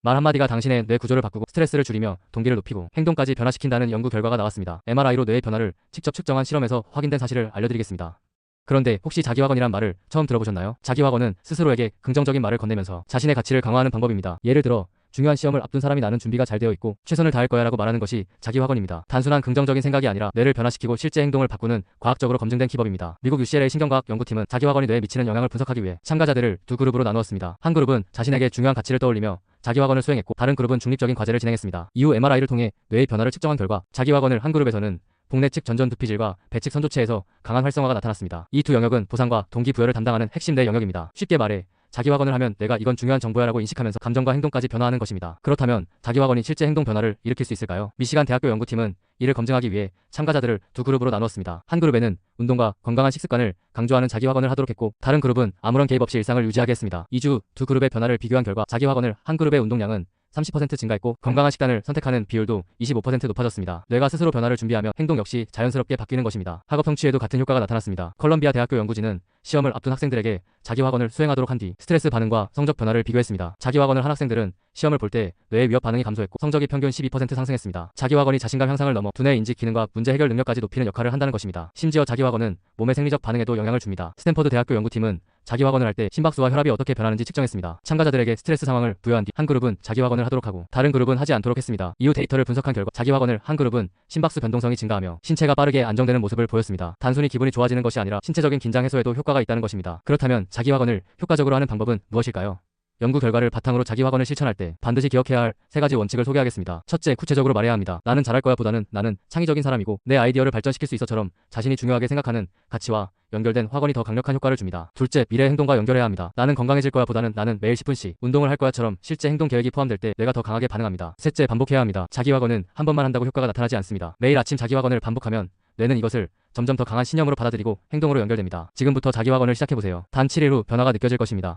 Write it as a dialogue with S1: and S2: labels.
S1: 말 한마디가 당신의 뇌 구조를 바꾸고 스트레스를 줄이며 동기를 높이고 행동까지 변화시킨다는 연구 결과가 나왔습니다. MRI로 뇌의 변화를 직접 측정한 실험에서 확인된 사실을 알려드리겠습니다. 그런데 혹시 자기확언이란 말을 처음 들어보셨나요? 자기확언은 스스로에게 긍정적인 말을 건네면서 자신의 가치를 강화하는 방법입니다. 예를 들어 중요한 시험을 앞둔 사람이 나는 준비가 잘 되어 있고 최선을 다할 거야 라고 말하는 것이 자기확언입니다. 단순한 긍정적인 생각이 아니라 뇌를 변화시키고 실제 행동을 바꾸는 과학적으로 검증된 기법입니다. 미국 UCLA 신경과학 연구팀은 자기확언이 뇌에 미치는 영향을 분석하기 위해 참가자들을 두 그룹으로 나누었습니다. 한 그룹은 자신에게 중요한 가치를 떠올리며 자기확언을 수행했고 다른 그룹은 중립적인 과제를 진행했습니다. 이후 MRI를 통해 뇌의 변화를 측정한 결과 자기확언을 한 그룹에서는 복내 측 전전두피질과 배측 선조체에서 강한 활성화가 나타났습니다. 이 두 영역은 보상과 동기부여를 담당하는 핵심 뇌 영역입니다. 쉽게 말해 자기확언을 하면 내가 이건 중요한 정보야라고 인식하면서 감정과 행동까지 변화하는 것입니다. 그렇다면 자기확언이 실제 행동 변화를 일으킬 수 있을까요? 미시간 대학교 연구팀은 이를 검증하기 위해 참가자들을 두 그룹으로 나누었습니다. 한 그룹에는 운동과 건강한 식습관을 강조하는 자기확언을 하도록 했고 다른 그룹은 아무런 개입 없이 일상을 유지하게 했습니다. 2주 두 그룹의 변화를 비교한 결과 자기확언을 한 그룹의 운동량은 30% 증가했고 건강한 식단을 선택하는 비율도 25% 높아졌습니다. 뇌가 스스로 변화를 준비하며 행동 역시 자연스럽게 바뀌는 것입니다. 학업 성취에도 같은 효과가 나타났습니다. 컬럼비아 대학교 연구진은 시험을 앞둔 학생들에게 자기확언을 수행하도록 한 뒤 스트레스 반응과 성적 변화를 비교했습니다. 자기확언을 한 학생들은 시험을 볼 때 뇌의 위협 반응이 감소했고 성적이 평균 12% 상승했습니다. 자기확언이 자신감 향상을 넘어 두뇌 인지 기능과 문제 해결 능력까지 높이는 역할을 한다는 것입니다. 심지어 자기확언은 몸의 생리적 반응에도 영향을 줍니다. 스탠퍼드 대학교 연구팀은 자기확언을 할 때 심박수와 혈압이 어떻게 변하는지 측정했습니다. 참가자들에게 스트레스 상황을 부여한 뒤 한 그룹은 자기확언을 하도록 하고 다른 그룹은 하지 않도록 했습니다. 이후 데이터를 분석한 결과 자기확언을 한 그룹은 심박수 변동성이 증가하며 신체가 빠르게 안정되는 모습을 보였습니다. 단순히 기분이 좋아지는 것이 아니라 신체적인 긴장 해소에도 효과가 있다는 것입니다. 그렇다면 자기확언을 효과적으로 하는 방법은 무엇일까요? 연구 결과를 바탕으로 자기확언을 실천할 때 반드시 기억해야 할 세 가지 원칙을 소개하겠습니다. 첫째, 구체적으로 말해야 합니다. 나는 잘할 거야 보다는 나는 창의적인 사람이고 내 아이디어를 발전시킬 수 있어처럼 자신이 중요하게 생각하는 가치와 연결된 확언이 더 강력한 효과를 줍니다. 둘째, 미래 행동과 연결해야 합니다. 나는 건강해질 거야 보다는 나는 매일 10분씩 운동을 할 거야처럼 실제 행동 계획이 포함될 때 뇌가 더 강하게 반응합니다. 셋째, 반복해야 합니다. 자기확언은 한 번만 한다고 효과가 나타나지 않습니다. 매일 아침 자기확언을 반복하면 뇌는 이것을 점점 더 강한 신념으로 받아들이고 행동으로 연결됩니다. 지금부터 자기확언을 시작해보세요. 단 7일 후 변화가 느껴질 것입니다.